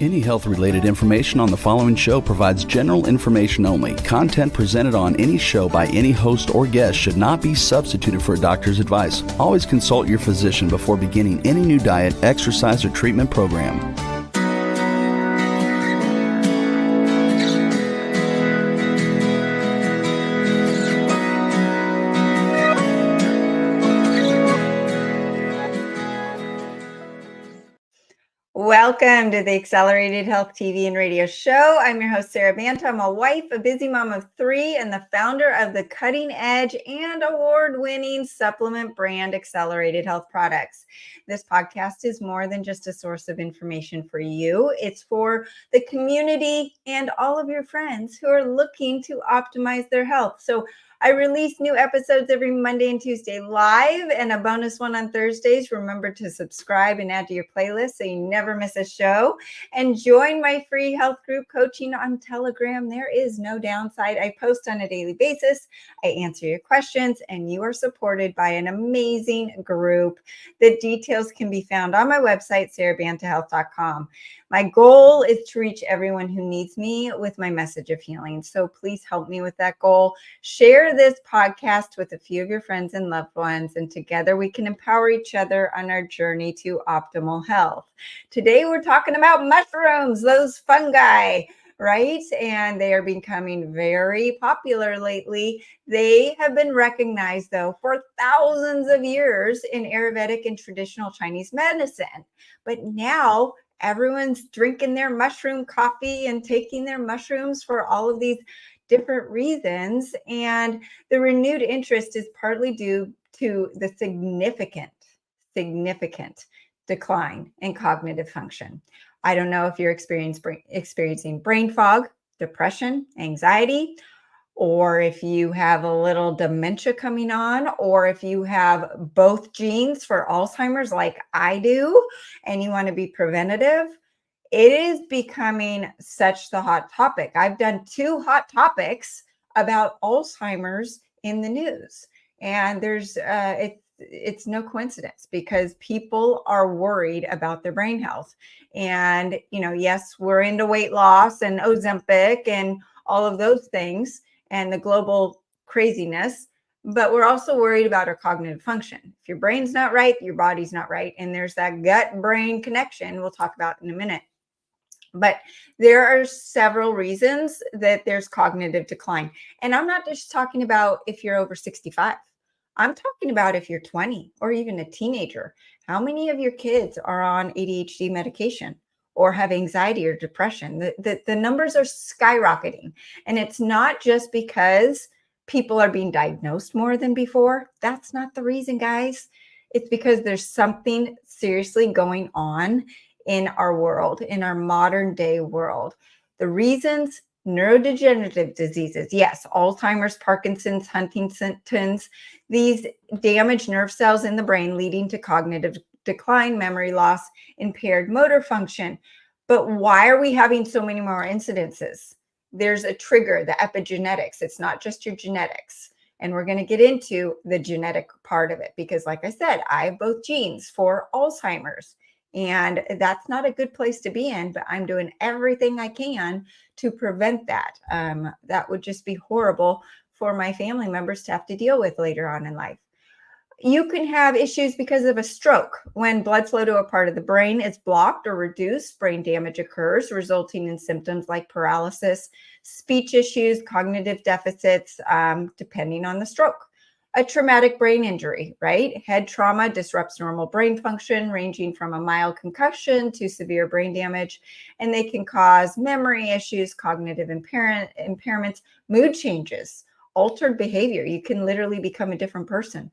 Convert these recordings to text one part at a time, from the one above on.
Any health-related information on the following show provides general information only. Content presented on any show by any host or guest should not be substituted for a doctor's advice. Always consult your physician before beginning any new diet, exercise, or treatment program. Welcome to the Accelerated Health TV and Radio Show. I'm your host, Sara Banta. I'm a wife, a busy mom of 3, and the founder of the cutting edge and award-winning supplement brand Accelerated Health Products. This podcast is more than just a source of information for you. It's for the community and all of your friends who are looking to optimize their health. So I release new episodes every Monday and Tuesday live and a bonus one on Thursdays. Remember to subscribe and add to your playlist so you never miss a show. And join my free health group coaching on Telegram. There is no downside. I post on a daily basis. I answer your questions, and you are supported by an amazing group. The details can be found on my website, shroom-curious.com. My goal is to reach everyone who needs me with my message of healing. So please help me with that goal. Share this podcast with a few of your friends and loved ones, and together we can empower each other on our journey to optimal health. Today we're talking about mushrooms, those fungi, right? And they are becoming very popular lately. They have been recognized, though, for thousands of years in Ayurvedic and traditional Chinese medicine. But now everyone's drinking their mushroom coffee and taking their mushrooms for all of these different reasons. And the renewed interest is partly due to the significant decline in cognitive function. I don't know if you're experiencing brain fog, depression, anxiety, or if you have a little dementia coming on, or if you have both genes for Alzheimer's like I do, and you want to be preventative. It is becoming such the hot topic. I've done 2 hot topics about Alzheimer's in the news, and there's it's no coincidence because people are worried about their brain health. And yes, we're into weight loss and Ozempic and all of those things and the global craziness, but we're also worried about our cognitive function. If your brain's not right, your body's not right, and there's that gut-brain connection we'll talk about in a minute. But there are several reasons that there's cognitive decline. And I'm not just talking about if you're over 65. I'm talking about if you're 20 or even a teenager. How many of your kids are on ADHD medication or have anxiety or depression? The numbers are skyrocketing. And it's not just because people are being diagnosed more than before. That's not the reason, guys. It's because there's something seriously going on in our world, in our modern day world. The reasons: neurodegenerative diseases. Yes, Alzheimer's, Parkinson's, Huntington's, these damage nerve cells in the brain leading to cognitive decline, memory loss, impaired motor function. But why are we having so many more incidences? There's a trigger, the epigenetics. It's not just your genetics. And we're going to get into the genetic part of it because, like I said, I have both genes for Alzheimer's. And that's not a good place to be in, but I'm doing everything I can to prevent that. That would just be horrible for my family members to have to deal with later on in life. You can have issues because of a stroke. When blood flow to a part of the brain is blocked or reduced, brain damage occurs, resulting in symptoms like paralysis, speech issues, cognitive deficits, depending on the stroke. A traumatic brain injury, right? Head trauma disrupts normal brain function, ranging from a mild concussion to severe brain damage, and they can cause memory issues, cognitive impairments, mood changes, altered behavior. You can literally become a different person.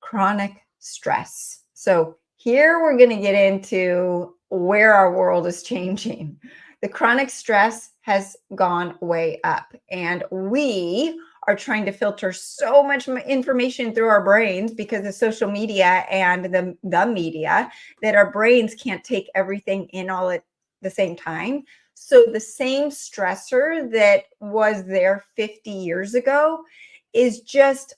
Chronic stress. So here we're going to get into where our world is changing. The chronic stress has gone way up, and we are trying to filter so much information through our brains because of social media and the media that our brains can't take everything in all at the same time. So the same stressor that was there 50 years ago is just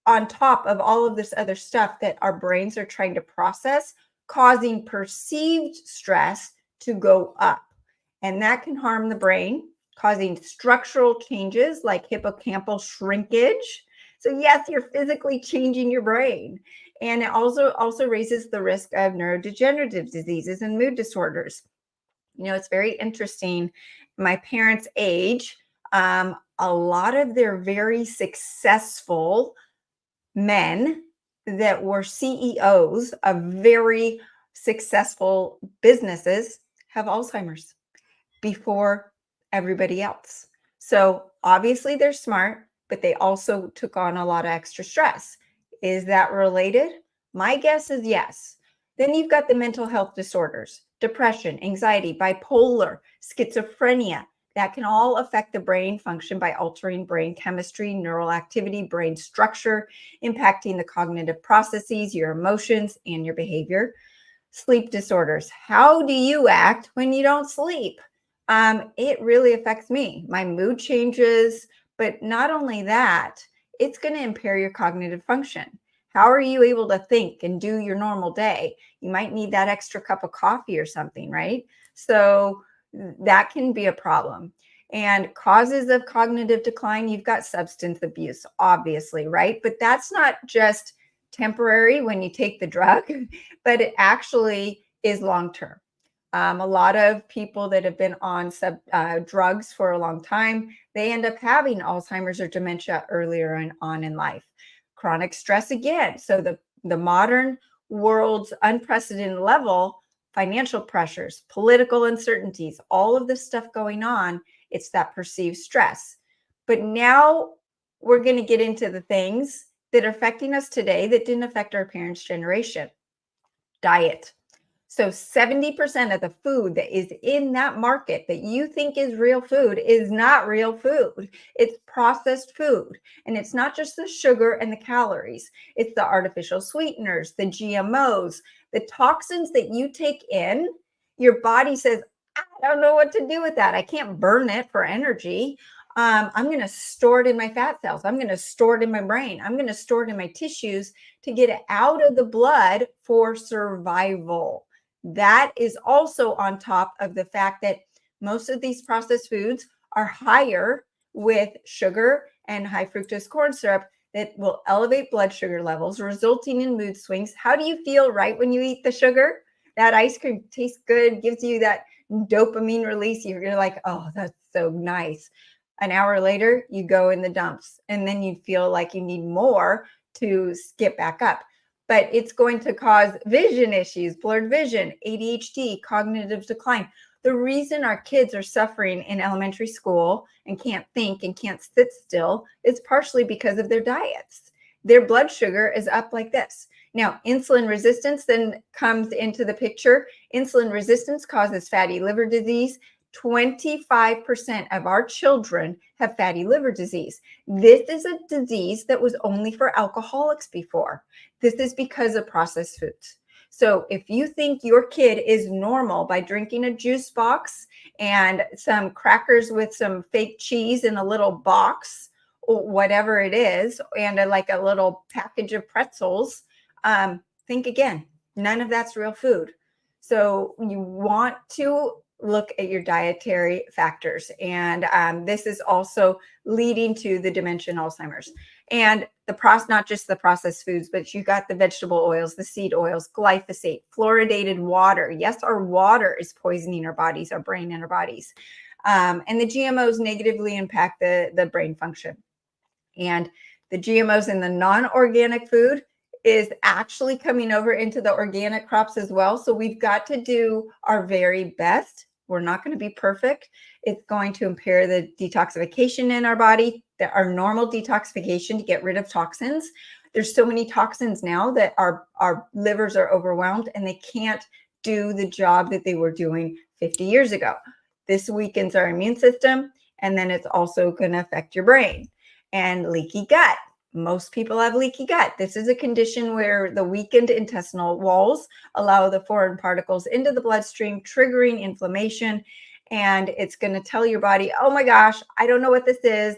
on top of all of this other stuff that our brains are trying to process, causing perceived stress to go up. And that can harm the brain, causing structural changes like hippocampal shrinkage. So yes, you're physically changing your brain. And it also raises the risk of neurodegenerative diseases and mood disorders. It's very interesting. My parents' age, a lot of their very successful men that were CEOs of very successful businesses have Alzheimer's before everybody else. So obviously they're smart, but they also took on a lot of extra stress. Is that related? My guess is yes. Then you've got the mental health disorders, depression, anxiety, bipolar, schizophrenia. That can all affect the brain function by altering brain chemistry, neural activity, brain structure, impacting the cognitive processes, your emotions, and your behavior. Sleep disorders. How do you act when you don't sleep? It really affects me. My mood changes, but not only that, it's going to impair your cognitive function. How are you able to think and do your normal day? You might need that extra cup of coffee or something, right? So that can be a problem. And causes of cognitive decline, you've got substance abuse, obviously, right? But that's not just temporary when you take the drug, but it actually is long term. A lot of people that have been on drugs for a long time, they end up having Alzheimer's or dementia earlier on in life. Chronic stress again. So the modern world's unprecedented level, financial pressures, political uncertainties, all of this stuff going on, it's that perceived stress. But now we're going to get into the things that are affecting us today that didn't affect our parents' generation. Diet. So 70% of the food that is in that market that you think is real food is not real food. It's processed food. And it's not just the sugar and the calories. It's the artificial sweeteners, the GMOs, the toxins that you take in. Your body says, I don't know what to do with that. I can't burn it for energy. I'm going to store it in my fat cells. I'm going to store it in my brain. I'm going to store it in my tissues to get it out of the blood for survival. That is also on top of the fact that most of these processed foods are higher with sugar and high fructose corn syrup that will elevate blood sugar levels, resulting in mood swings. How do you feel right when you eat the sugar? That ice cream tastes good, gives you that dopamine release. You're like, oh, that's so nice. An hour later, you go in the dumps, and then you feel like you need more to skip back up. But it's going to cause vision issues, blurred vision, ADHD, cognitive decline. The reason our kids are suffering in elementary school and can't think and can't sit still is partially because of their diets. Their blood sugar is up like this. Now, insulin resistance then comes into the picture. Insulin resistance causes fatty liver disease. 25% of our children have fatty liver disease. This is a disease that was only for alcoholics before. This is because of processed foods. So if you think your kid is normal by drinking a juice box and some crackers with some fake cheese in a little box or whatever it is, and like a little package of pretzels, think again. None of that's real food. So you want to look at your dietary factors. And this is also leading to the dementia and Alzheimer's. And not just the processed foods, but you got the vegetable oils, the seed oils, glyphosate, fluoridated water. Yes, our water is poisoning our bodies, our brain and our bodies. And the GMOs negatively impact the brain function. And the GMOs in the non-organic food is actually coming over into the organic crops as well. So we've got to do our very best. We're not going to be perfect. It's going to impair the detoxification in our body, our normal detoxification to get rid of toxins. There's so many toxins now that our livers are overwhelmed and they can't do the job that they were doing 50 years ago. This weakens our immune system, and then it's also going to affect your brain. And leaky gut. Most people have leaky gut. This is a condition where the weakened intestinal walls allow the foreign particles into the bloodstream, triggering inflammation. And it's going to tell your body, oh my gosh, I don't know what this is.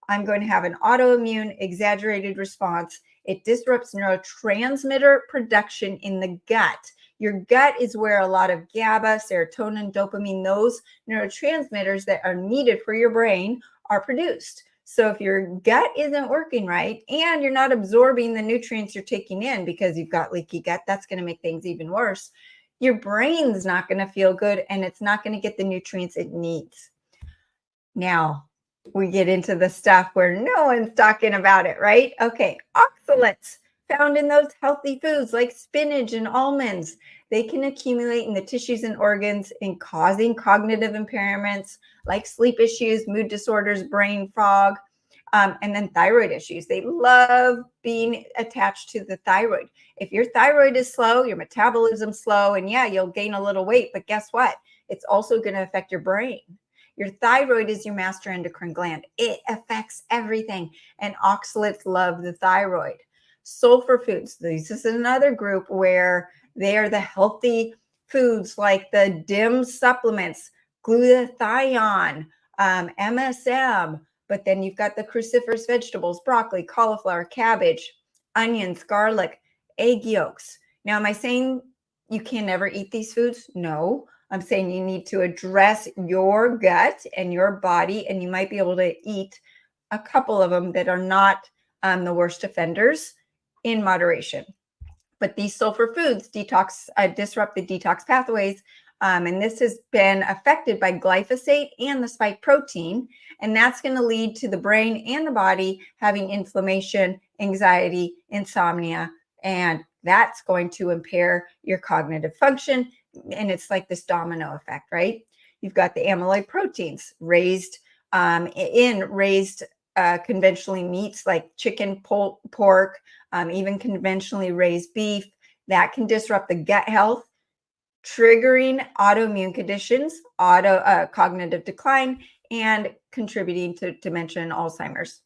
I'm going to have an autoimmune exaggerated response. It disrupts neurotransmitter production in the gut. Your gut is where a lot of GABA, serotonin, dopamine, those neurotransmitters that are needed for your brain are produced. So if your gut isn't working right and you're not absorbing the nutrients you're taking in because you've got leaky gut, that's going to make things even worse. Your brain's not going to feel good and it's not going to get the nutrients it needs. Now, we get into the stuff where no one's talking about it, right? Okay, oxalates found in those healthy foods like spinach and almonds. They can accumulate in the tissues and organs and causing cognitive impairments like sleep issues, mood disorders, brain fog, and then thyroid issues. They love being attached to the thyroid. If your thyroid is slow, your metabolism's slow, and yeah, you'll gain a little weight, but guess what? It's also going to affect your brain. Your thyroid is your master endocrine gland. It affects everything, and oxalates love the thyroid. Sulfur foods, this is another group where they are the healthy foods like the DIM supplements, glutathione, MSM, but then you've got the cruciferous vegetables, broccoli, cauliflower, cabbage, onions, garlic, egg yolks. Now, am I saying you can never eat these foods? No. I'm saying you need to address your gut and your body, and you might be able to eat a couple of them that are not the worst offenders in moderation. But these sulfur foods disrupt the detox pathways, and this has been affected by glyphosate and the spike protein, and that's going to lead to the brain and the body having inflammation, anxiety, insomnia, and that's going to impair your cognitive function. And it's like this domino effect, right? You've got the amyloid proteins raised conventionally meats like chicken, pork, even conventionally raised beef. That can disrupt the gut health, triggering autoimmune conditions, cognitive decline, and contributing to dementia and Alzheimer's.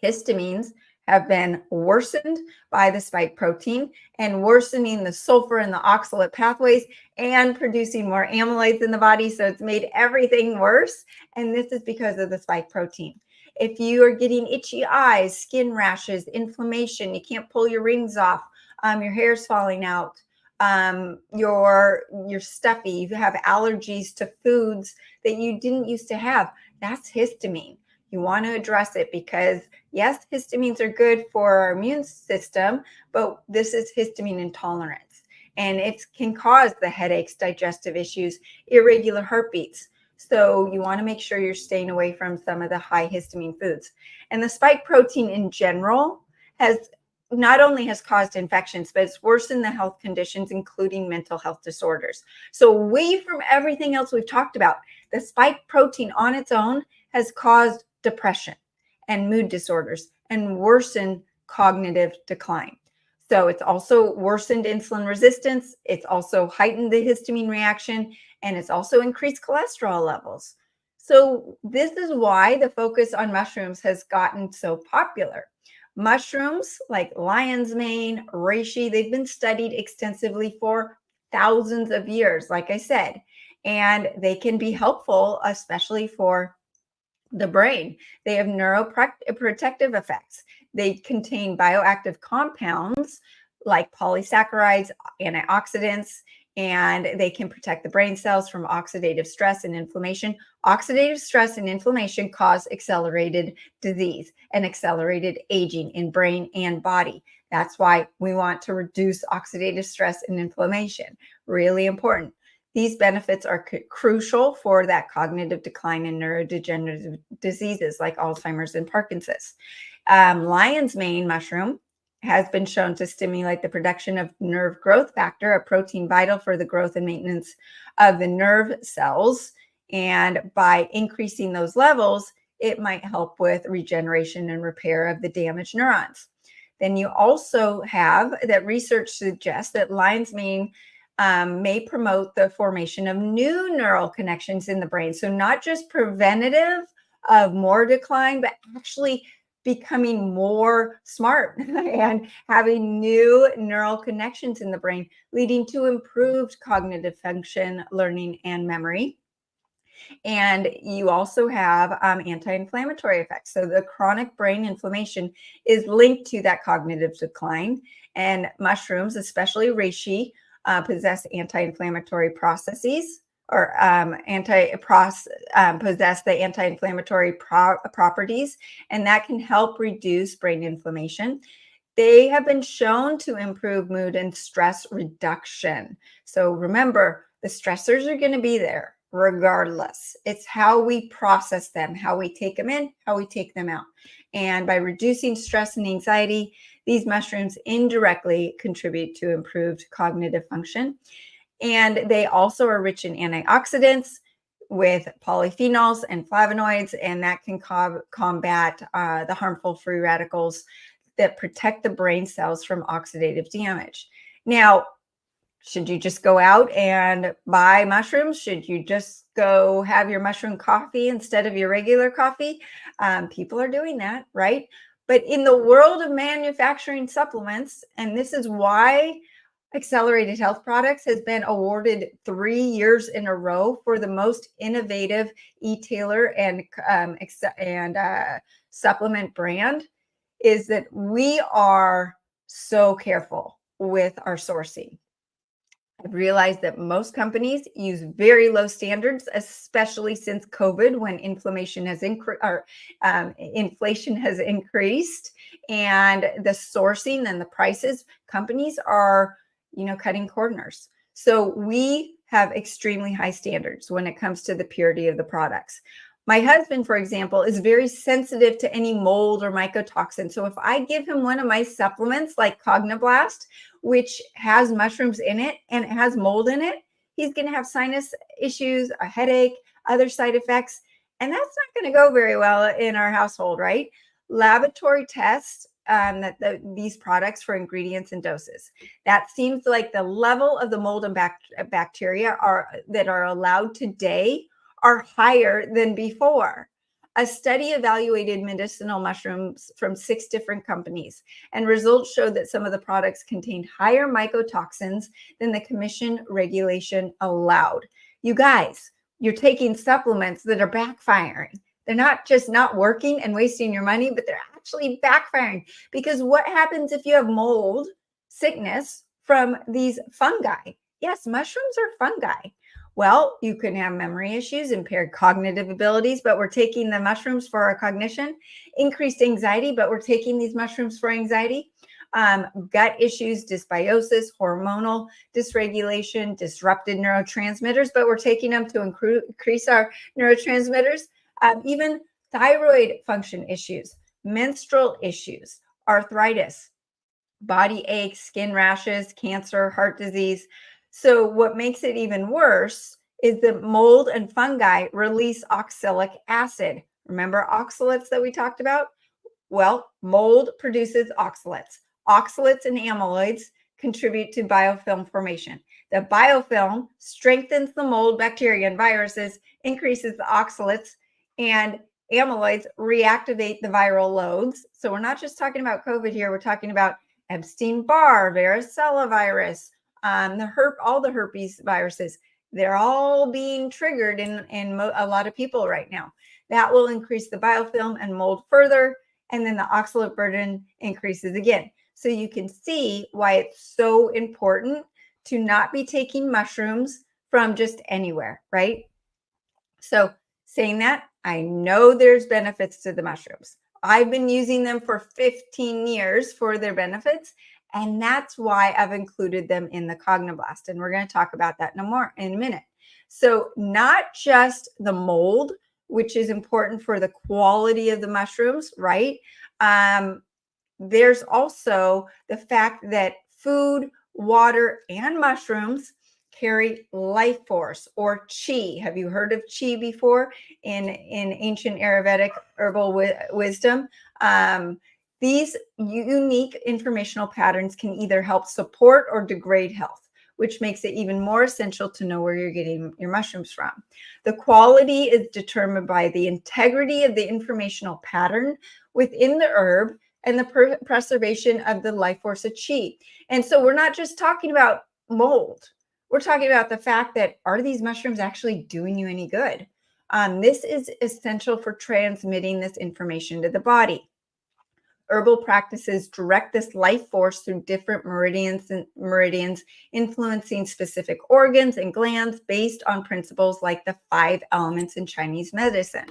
Histamines have been worsened by the spike protein and worsening the sulfur and the oxalate pathways and producing more amyloids in the body. So it's made everything worse. And this is because of the spike protein. If you are getting itchy eyes, skin rashes, inflammation, you can't pull your rings off, your hair's falling out, you're stuffy, you have allergies to foods that you didn't used to have, that's histamine. You want to address it because, yes, histamines are good for our immune system, but this is histamine intolerance. And it can cause the headaches, digestive issues, irregular heartbeats. So you want to make sure you're staying away from some of the high histamine foods. And the spike protein in general has not only has caused infections, but it's worsened the health conditions, including mental health disorders. So away from everything else we've talked about, the spike protein on its own has caused depression and mood disorders and worsened cognitive decline. So it's also worsened insulin resistance. It's also heightened the histamine reaction, and it's also increased cholesterol levels. So this is why the focus on mushrooms has gotten so popular. Mushrooms like lion's mane, reishi, they've been studied extensively for thousands of years, like I said, and they can be helpful, especially for the brain. They have neuroprotective effects. They contain bioactive compounds like polysaccharides, antioxidants, and they can protect the brain cells from oxidative stress and inflammation. Oxidative stress and inflammation cause accelerated disease and accelerated aging in brain and body. That's why we want to reduce oxidative stress and inflammation. Really important. These benefits are crucial for that cognitive decline in neurodegenerative diseases like Alzheimer's and Parkinson's. Lion's mane mushroom has been shown to stimulate the production of nerve growth factor, a protein vital for the growth and maintenance of the nerve cells. And by increasing those levels, it might help with regeneration and repair of the damaged neurons. Then you also have that research suggests that lion's mane may promote the formation of new neural connections in the brain. So not just preventative of more decline, but actually becoming more smart and having new neural connections in the brain, leading to improved cognitive function, learning, and memory. And you also have anti-inflammatory effects. So the chronic brain inflammation is linked to that cognitive decline. And mushrooms, especially reishi, possess anti-inflammatory processes or possess the anti-inflammatory properties, and that can help reduce brain inflammation. They have been shown to improve mood and stress reduction. So remember, the stressors are going to be there regardless. It's how we process them, how we take them in, how we take them out. And by reducing stress and anxiety, these mushrooms indirectly contribute to improved cognitive function. And they also are rich in antioxidants with polyphenols and flavonoids, and that can combat the harmful free radicals that protect the brain cells from oxidative damage. Now, should you just go out and buy mushrooms? Should you just go have your mushroom coffee instead of your regular coffee? People are doing that, right? But in the world of manufacturing supplements, and this is why Accelerated Health Products has been awarded 3 years in a row for the most innovative e-tailer and supplement brand, is that we are so careful with our sourcing. I've realized that most companies use very low standards, especially since COVID, when inflation has increased and the sourcing and the prices, companies are, cutting corners. So we have extremely high standards when it comes to the purity of the products. My husband, for example, is very sensitive to any mold or mycotoxin. So if I give him one of my supplements like Cogniblast, which has mushrooms in it and it has mold in it, he's going to have sinus issues, a headache, other side effects. And that's not going to go very well in our household, right? Laboratory tests these products for ingredients and doses. That seems like the level of the mold and bacteria that are allowed today are higher than before. A study evaluated medicinal mushrooms from 6 different companies, and results showed that some of the products contained higher mycotoxins than the commission regulation allowed. You guys, you're taking supplements that are backfiring. They're not just not working and wasting your money, but they're actually backfiring. Because what happens if you have mold sickness from these fungi? Yes, mushrooms are fungi. Well, you can have memory issues, impaired cognitive abilities, but we're taking the mushrooms for our cognition, increased anxiety, but we're taking these mushrooms for anxiety, gut issues, dysbiosis, hormonal dysregulation, disrupted neurotransmitters, but we're taking them to increase our neurotransmitters, even thyroid function issues, menstrual issues, arthritis, body aches, skin rashes, cancer, heart disease. So what makes it even worse is that mold and fungi release oxalic acid. Remember oxalates that we talked about? Well, mold produces oxalates. Oxalates and amyloids contribute to biofilm formation. The biofilm strengthens the mold, bacteria, and viruses, increases the oxalates, and amyloids reactivate the viral loads. So we're not just talking about COVID here. We're talking about Epstein-Barr, varicella virus, all the herpes viruses. They're all being triggered in a lot of people right now. That will increase the biofilm and mold further, and then the oxalate burden increases again. So you can see why it's so important to not be taking mushrooms from just anywhere, right? So saying that, I know there's benefits to the mushrooms. I've been using them for 15 years for their benefits, and that's why I've included them in the Cogniblast. And we're going to talk about that in a minute. So not just the mold, which is important for the quality of the mushrooms, right? There's also the fact that food, water, and mushrooms carry life force, or chi. Have you heard of chi before in ancient Ayurvedic herbal wisdom? These unique informational patterns can either help support or degrade health, which makes it even more essential to know where you're getting your mushrooms from. The quality is determined by the integrity of the informational pattern within the herb and the preservation of the life force of chi. And so we're not just talking about mold. We're talking about the fact that, are these mushrooms actually doing you any good? This is essential for transmitting this information to the body. herbal practices direct this life force through different meridians, influencing specific organs and glands based on principles like the 5 elements in Chinese medicine.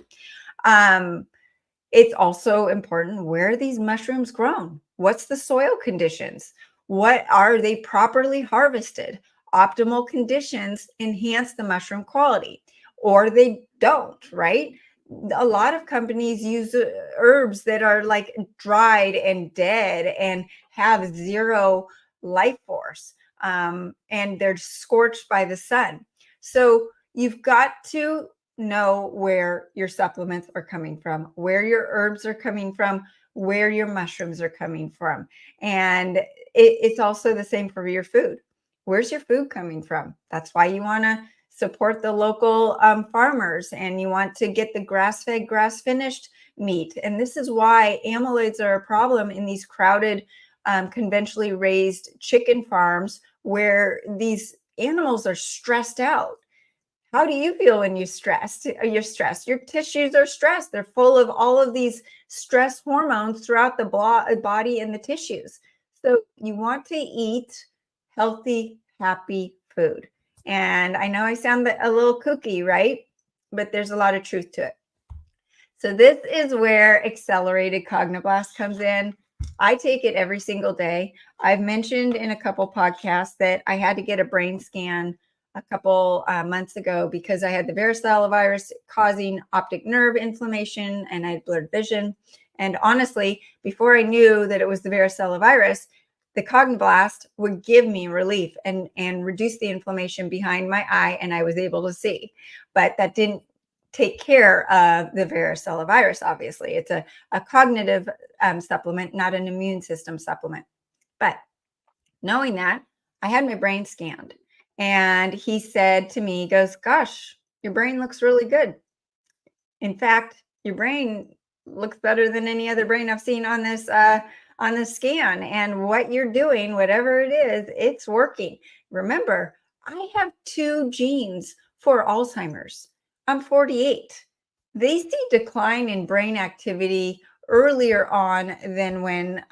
It's also important, where are these mushrooms grown? What's the soil conditions? What are they properly harvested? Optimal conditions enhance the mushroom quality, or they don't, right? A lot of companies use herbs that are like dried and dead and have zero life force, and they're scorched by the sun. So you've got to know where your supplements are coming from, where your herbs are coming from, where your mushrooms are coming from. And it's also the same for your food. Where's your food coming from? That's why you want to support the local farmers, and you want to get the grass-fed, grass-finished meat. And this is why amyloids are a problem in these crowded, conventionally raised chicken farms, where these animals are stressed out. How do you feel when you're stressed? You're stressed. Your tissues are stressed. They're full of all of these stress hormones throughout the body and the tissues. So you want to eat healthy, happy food. And I know I sound a little kooky, right? But there's a lot of truth to it. So this is where accelerated cognoblast comes in. I take it every single day. I've mentioned in a couple podcasts that I had to get a brain scan a couple months ago because I had the varicella virus causing optic nerve inflammation, and I had blurred vision. And honestly, before I knew that it was the varicella virus, the cognoblast would give me relief and reduce the inflammation behind my eye, and I was able to see. But that didn't take care of the varicella virus, obviously. It's a cognitive supplement, not an immune system supplement. But knowing that, I had my brain scanned. And he said to me, he goes, gosh, your brain looks really good. In fact, your brain looks better than any other brain I've seen on this scan. And what you're doing, whatever it is, it's working. Remember, I have 2 genes for Alzheimer's. I'm 48. They see decline in brain activity earlier on than when,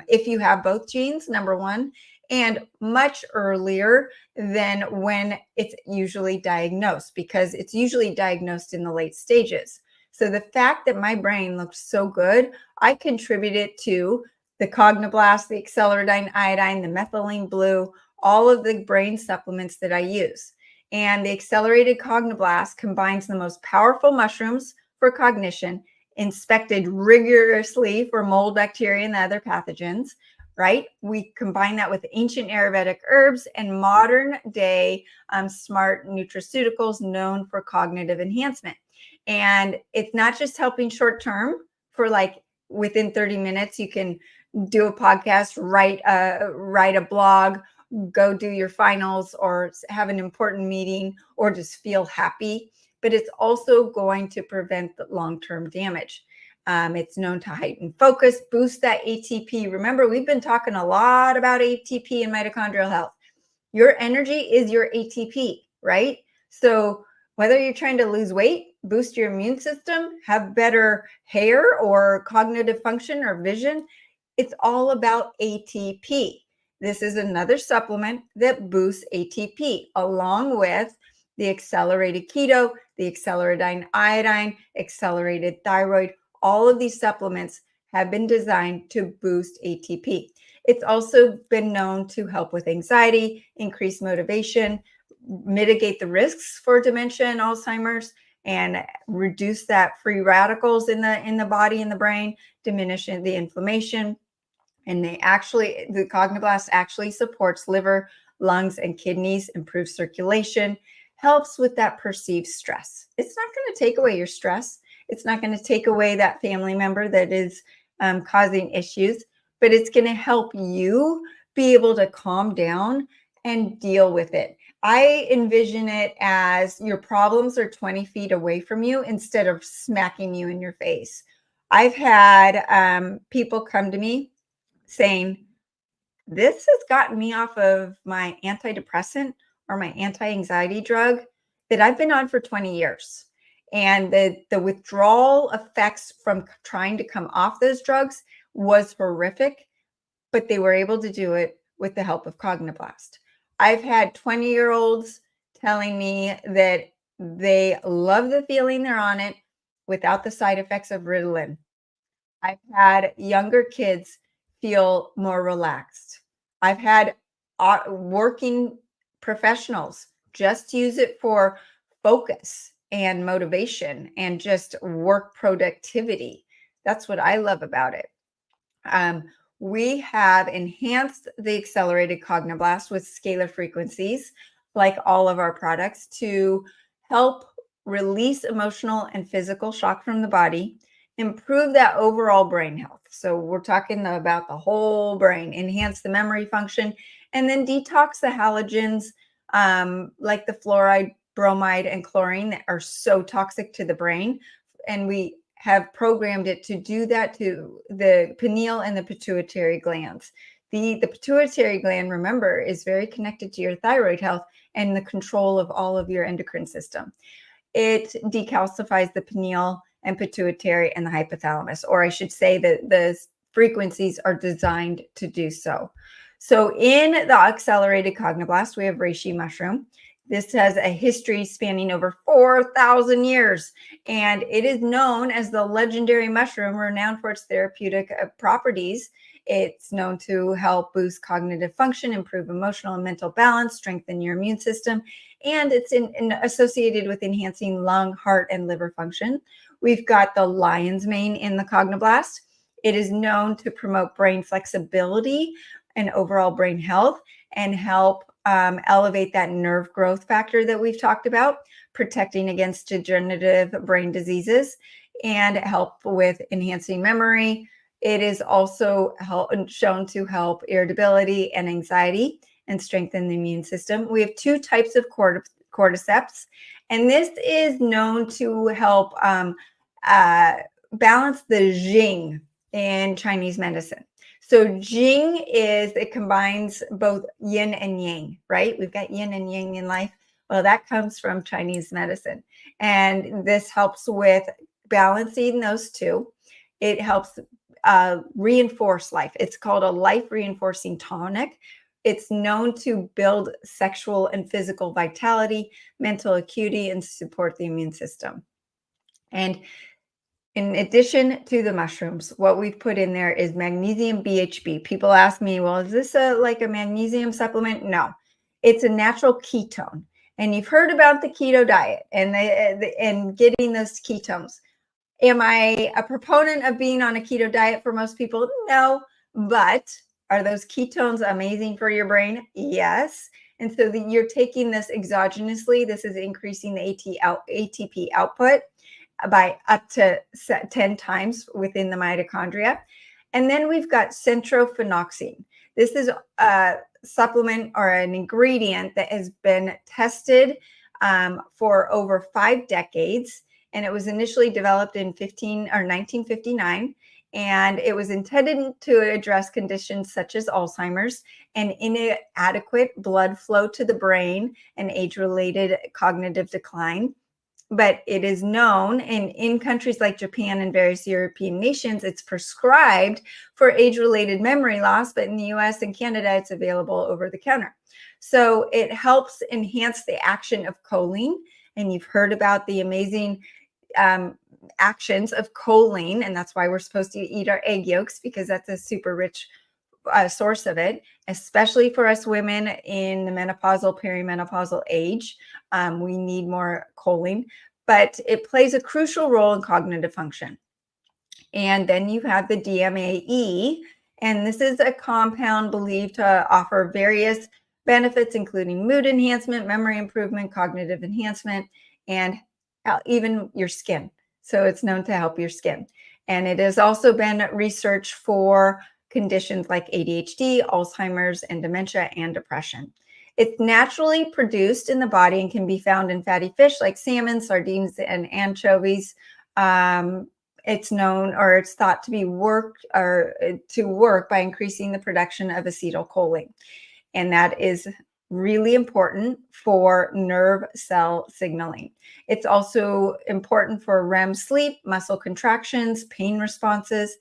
if you have both genes, number one, and much earlier than when it's usually diagnosed, because it's usually diagnosed in the late stages. So the fact that my brain looks so good, I contribute it to the Cognoblast, the Acceleradine iodine, the methylene blue, all of the brain supplements that I use. And the accelerated Cognoblast combines the most powerful mushrooms for cognition, inspected rigorously for mold, bacteria, and other pathogens, right? We combine that with ancient Ayurvedic herbs and modern day smart nutraceuticals known for cognitive enhancement. And it's not just helping short term for like within 30 minutes, you can do a podcast, write a blog, go do your finals, or have an important meeting, or just feel happy. But it's also going to prevent the long-term damage. It's known to heighten focus, boost that ATP. Remember, we've been talking a lot about ATP and mitochondrial health. Your energy is your ATP, right? So whether you're trying to lose weight, boost your immune system, have better hair or cognitive function or vision, it's all about ATP. This is another supplement that boosts ATP, along with the accelerated keto, the acceleradine iodine, accelerated thyroid. All of these supplements have been designed to boost ATP. It's also been known to help with anxiety, increase motivation, mitigate the risks for dementia and Alzheimer's, and reduce that free radicals in the body and the brain, diminish the inflammation. And the Cognoblast actually supports liver, lungs, and kidneys, improves circulation, helps with that perceived stress. It's not going to take away your stress. It's not going to take away that family member that is causing issues, but it's going to help you be able to calm down and deal with it. I envision it as your problems are 20 feet away from you instead of smacking you in your face. I've had people come to me saying, this has gotten me off of my antidepressant or my anti-anxiety drug that I've been on for 20 years. And the withdrawal effects from trying to come off those drugs was horrific, but they were able to do it with the help of Cogniblast. I've had 20-year-olds telling me that they love the feeling they're on it without the side effects of Ritalin. I've had younger kids feel more relaxed. I've had working professionals just use it for focus and motivation and just work productivity. That's what I love about it. We have enhanced the accelerated Cogniblast with scalar frequencies, like all of our products, to help release emotional and physical shock from the body, improve that overall brain health. So we're talking about the whole brain, enhance the memory function, and then detox the halogens, like the fluoride, bromide, and chlorine that are so toxic to the brain. And we have programmed it to do that to the pineal and the pituitary glands. The pituitary gland, remember, is very connected to your thyroid health and the control of all of your endocrine system. It decalcifies the pineal and pituitary and the hypothalamus, or I should say that the frequencies are designed to do so. So in the accelerated Cogniblast, we have reishi mushroom. This has a history spanning over 4,000 years, and it is known as the legendary mushroom, renowned for its therapeutic properties. It's known to help boost cognitive function, improve emotional and mental balance, strengthen your immune system, and it's associated with enhancing lung, heart, and liver function. We've got the lion's mane in the Cogniblast. It is known to promote brain flexibility and overall brain health and help elevate that nerve growth factor that we've talked about, protecting against degenerative brain diseases, and help with enhancing memory. It is also shown to help irritability and anxiety and strengthen the immune system. We have two types of cordyceps, and this is known to help balance the Jing in Chinese medicine. So Jing it combines both yin and yang, right? We've got yin and yang in life. Well, that comes from Chinese medicine. And this helps with balancing those two. It helps reinforce life. It's called a life reinforcing tonic. It's known to build sexual and physical vitality, mental acuity, and support the immune system. And in addition to the mushrooms, what we've put in there is magnesium BHB. People ask me, well, is this like a magnesium supplement? No, it's a natural ketone. And you've heard about the keto diet and getting those ketones. Am I a proponent of being on a keto diet for most people? No, but are those ketones amazing for your brain? Yes. And so you're taking this exogenously. This is increasing the ATP output by up to 10 times within the mitochondria. And then we've got centrophenoxine. This is a supplement or an ingredient that has been tested for over 5 decades. And it was initially developed in 1959. And it was intended to address conditions such as Alzheimer's and inadequate blood flow to the brain and age-related cognitive decline. But it is known in countries like Japan and various European nations, it's prescribed for age-related memory loss, but in the US and Canada, it's available over the counter. So it helps enhance the action of choline. And you've heard about the amazing actions of choline, and that's why we're supposed to eat our egg yolks, because that's a super rich source of it, especially for us women in the menopausal, perimenopausal age. We need more choline, but it plays a crucial role in cognitive function. And then you have the DMAE, and this is a compound believed to offer various benefits, including mood enhancement, memory improvement, cognitive enhancement, and even your skin. So it's known to help your skin. And it has also been researched for conditions like ADHD, Alzheimer's, and dementia and depression. It's naturally produced in the body and can be found in fatty fish like salmon, sardines, and anchovies. It's known, or it's thought to work by increasing the production of acetylcholine. And that is really important for nerve cell signaling. It's also important for REM sleep, muscle contractions, pain responses.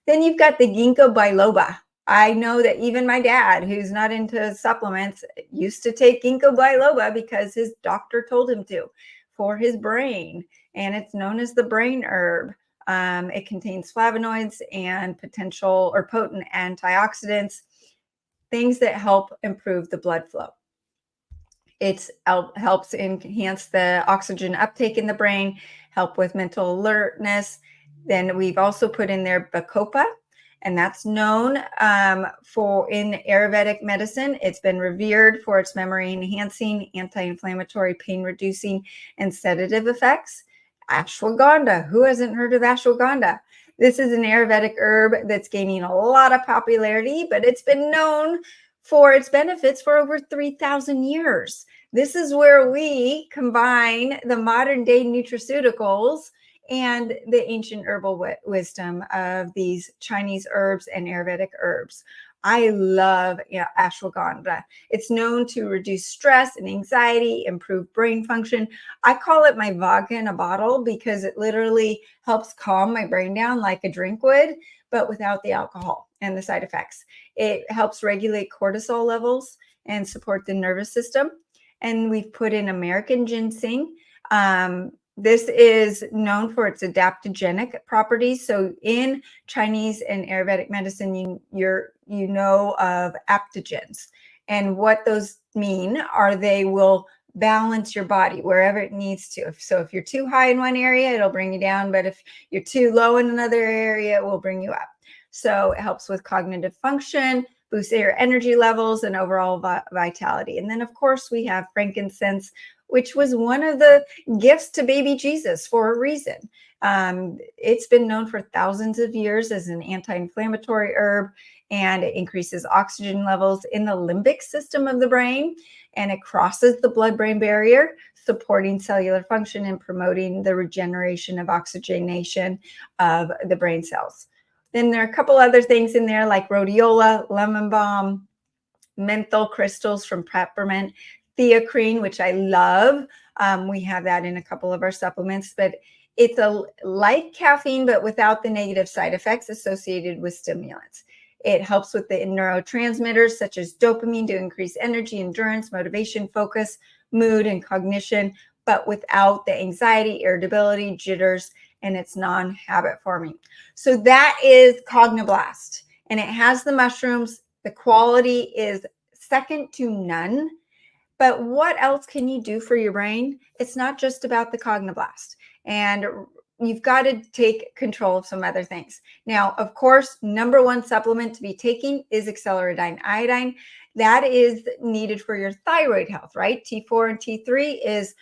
Then you've got the ginkgo biloba. I know that even my dad, who's not into supplements, used to take ginkgo biloba because his doctor told him to for his brain. And it's known as the brain herb. It contains flavonoids and potential or potent antioxidants, things that help improve the blood flow. It helps enhance the oxygen uptake in the brain, help with mental alertness. Then we've also put in there bacopa, and that's known for in Ayurvedic medicine. It's been revered for its memory enhancing, anti-inflammatory, pain reducing, and sedative effects. Ashwagandha. Who hasn't heard of ashwagandha? This is an Ayurvedic herb that's gaining a lot of popularity, but it's been known for its benefits for over 3,000 years. This is where we combine the modern day nutraceuticals and the ancient herbal wisdom of these Chinese herbs and Ayurvedic herbs. I love ashwagandha. It's known to reduce stress and anxiety, improve brain function. I call it my vodka in a bottle because it literally helps calm my brain down like a drink would, but without the alcohol and the side effects. It helps regulate cortisol levels and support the nervous system. And we've put in American ginseng. This is known for its adaptogenic properties. So in Chinese and Ayurvedic medicine, you know of aptogens. And what those mean are they will balance your body wherever it needs to. So if you're too high in one area, it'll bring you down. But if you're too low in another area, it will bring you up. So it helps with cognitive function, boosts your energy levels, and overall vitality. And then, of course, we have frankincense, which was one of the gifts to baby Jesus for a reason. It's been known for thousands of years as an anti-inflammatory herb, and it increases oxygen levels in the limbic system of the brain, and it crosses the blood-brain barrier, supporting cellular function and promoting the regeneration of oxygenation of the brain cells. Then there are a couple other things in there like rhodiola, lemon balm, menthol crystals from peppermint, theacrine, which I love. We have that in a couple of our supplements, but it's like caffeine, but without the negative side effects associated with stimulants. It helps with the neurotransmitters such as dopamine to increase energy, endurance, motivation, focus, mood, and cognition, but without the anxiety, irritability, jitters, and it's non-habit forming. So that is Cogniblast, and it has the mushrooms. The quality is second to none. But what else can you do for your brain? It's not just about the Cogniblast. And you've got to take control of some other things. Now, of course, number one supplement to be taking is acceleradine iodine. That is needed for your thyroid health, right? T4 and T3 is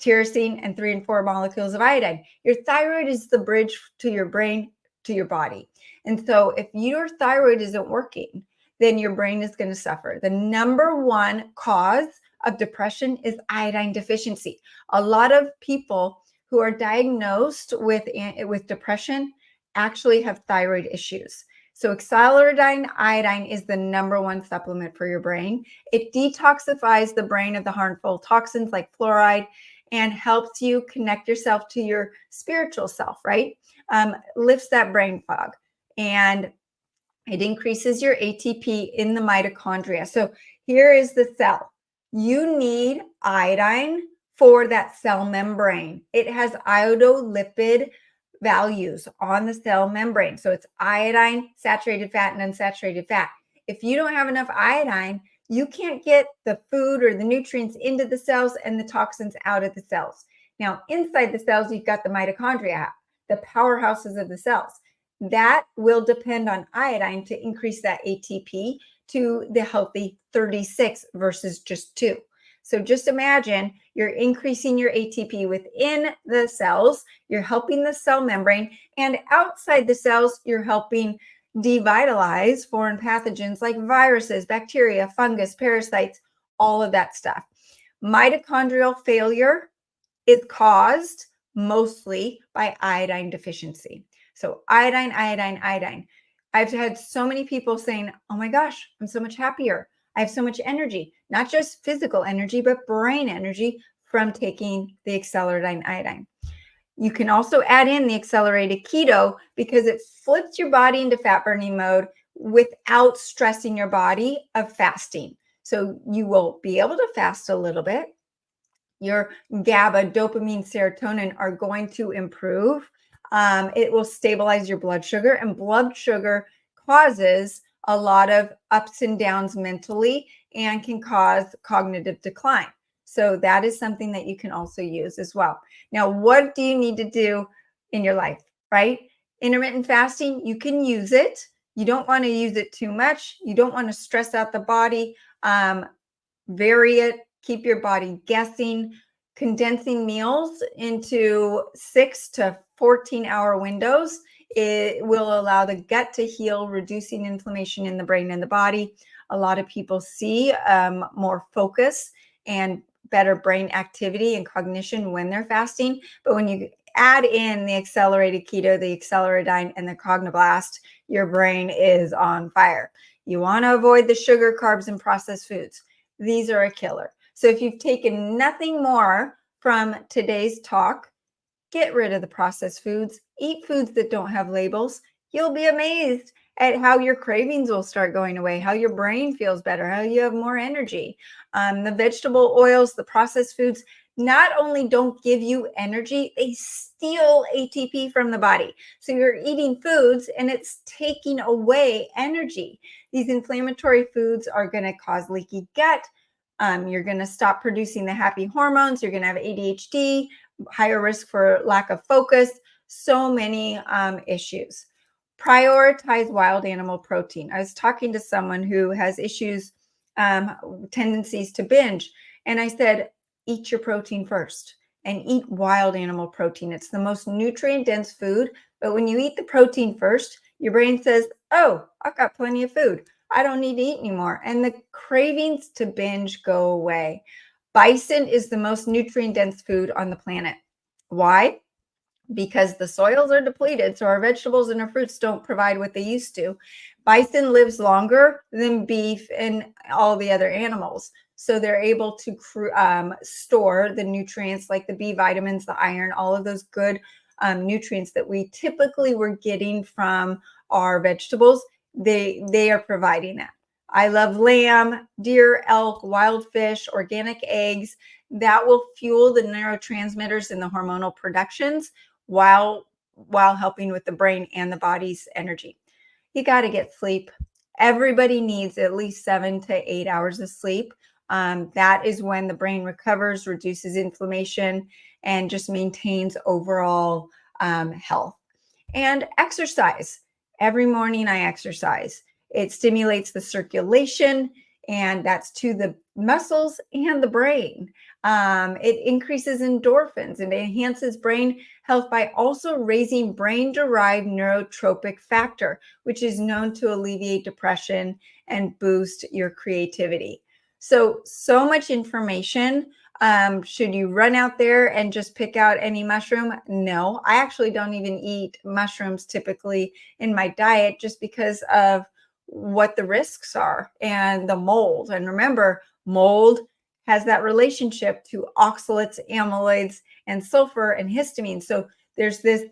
tyrosine and 3 and 4 molecules of iodine. Your thyroid is the bridge to your brain, to your body. And so if your thyroid isn't working, then your brain is going to suffer. The number one cause of depression is iodine deficiency. A lot of people who are diagnosed with depression actually have thyroid issues. So acceleradine iodine is the number one supplement for your brain. It detoxifies the brain of the harmful toxins like fluoride and helps you connect yourself to your spiritual self, right? Lifts that brain fog, and it increases your ATP in the mitochondria. So here is the cell. You need iodine for that cell membrane. It has iodolipid values on the cell membrane. So it's iodine, saturated fat, and unsaturated fat. If you don't have enough iodine, you can't get the food or the nutrients into the cells and the toxins out of the cells. Now, inside the cells, you've got the mitochondria, the powerhouses of the cells. That will depend on iodine to increase that ATP to the healthy 36 versus just 2. So just imagine you're increasing your ATP within the cells, you're helping the cell membrane, and outside the cells, you're helping devitalize foreign pathogens like viruses, bacteria, fungus, parasites, all of that stuff. Mitochondrial failure is caused mostly by iodine deficiency. So iodine, iodine, iodine. I've had so many people saying, oh my gosh, I'm so much happier. I have so much energy, not just physical energy, but brain energy from taking the acceleradine iodine. You can also add in the accelerated keto because it flips your body into fat burning mode without stressing your body of fasting. So you will be able to fast a little bit. Your GABA, dopamine, serotonin are going to improve. It will stabilize your blood sugar, and blood sugar causes a lot of ups and downs mentally and can cause cognitive decline. So that is something that you can also use as well. Now, what do you need to do in your life, right? Intermittent fasting, you can use it. You don't want to use it too much. You don't want to stress out the body. Vary it, keep your body guessing. Condensing meals into 6 to 14-hour windows, it will allow the gut to heal, reducing inflammation in the brain and the body. A lot of people see more focus and better brain activity and cognition when they're fasting. But when you add in the accelerated keto, the acceleradine, and the cognoblast, your brain is on fire. You want to avoid the sugar, carbs, and processed foods. These are a killer. So if you've taken nothing more from today's talk, get rid of the processed foods, eat foods that don't have labels. You'll be amazed at how your cravings will start going away, how your brain feels better, how you have more energy. The vegetable oils, the processed foods, not only don't give you energy, they steal ATP from the body. So you're eating foods and it's taking away energy. These inflammatory foods are going to cause leaky gut. You're going to stop producing the happy hormones. You're going to have ADHD, higher risk for lack of focus, so many issues. Prioritize wild animal protein. I was talking to someone who has issues, tendencies to binge, and I said, eat your protein first and eat wild animal protein. It's the most nutrient dense food, but when you eat the protein first, your brain says, oh, I've got plenty of food. I don't need to eat anymore. And the cravings to binge go away. Bison is the most nutrient dense food on the planet. Why? Because the soils are depleted, so our vegetables and our fruits don't provide what they used to. Bison lives longer than beef and all the other animals. So they're able to store the nutrients like the B vitamins, the iron, all of those good nutrients that we typically were getting from our vegetables. They are providing that. I love lamb, deer, elk, wild fish, organic eggs. That will fuel the neurotransmitters and the hormonal productions while helping with the brain and the body's energy. You got to get sleep. Everybody needs at least 7 to 8 hours of sleep. That is when the brain recovers, reduces inflammation, and just maintains overall health. And exercise. Every morning I exercise. It stimulates the circulation, and that's to the muscles and the brain. It increases endorphins and it enhances brain health by also raising brain-derived neurotropic factor, which is known to alleviate depression and boost your creativity. So much information. Should you run out there and just pick out any mushroom? No, I actually don't even eat mushrooms typically in my diet just because of what the risks are and the mold. And remember, mold has that relationship to oxalates, amyloids, and sulfur and histamine. So there's this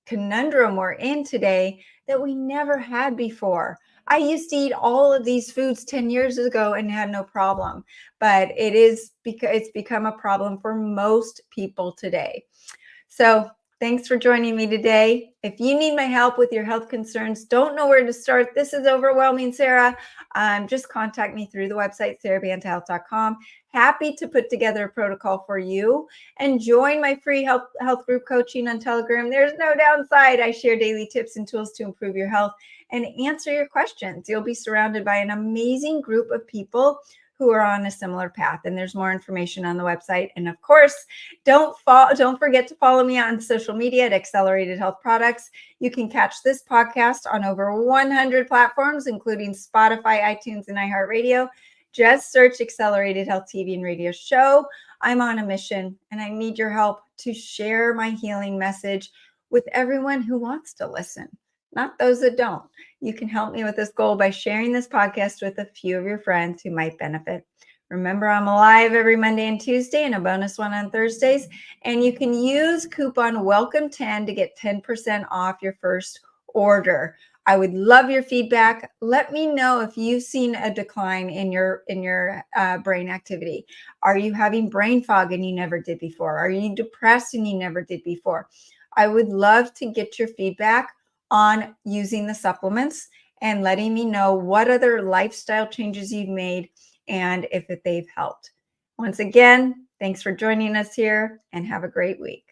conundrum we're in today that we never had before. I used to eat all of these foods 10 years ago and had no problem, but it's become a problem for most people today. So thanks for joining me today. If you need my help with your health concerns, don't know where to start, this is overwhelming, Sarah, just contact me through the website, shroom-curious.com. Happy to put together a protocol for you and join my free health group coaching on Telegram. There's no downside. I share daily tips and tools to improve your health and answer your questions. You'll be surrounded by an amazing group of people who are on a similar path. And there's more information on the website. And of course, don't forget to follow me on social media at Accelerated Health Products. You can catch this podcast on over 100 platforms, including Spotify, iTunes, and iHeartRadio. Just search Accelerated Health TV and Radio Show. I'm on a mission and I need your help to share my healing message with everyone who wants to listen, not those that don't. You can help me with this goal by sharing this podcast with a few of your friends who might benefit. Remember, I'm live every Monday and Tuesday and a bonus one on Thursdays. And you can use coupon WELCOME10 to get 10% off your first order. I would love your feedback. Let me know if you've seen a decline in your brain activity. Are you having brain fog and you never did before? Are you depressed and you never did before? I would love to get your feedback on using the supplements and letting me know what other lifestyle changes you've made and if they've helped. Once again, thanks for joining us here and have a great week.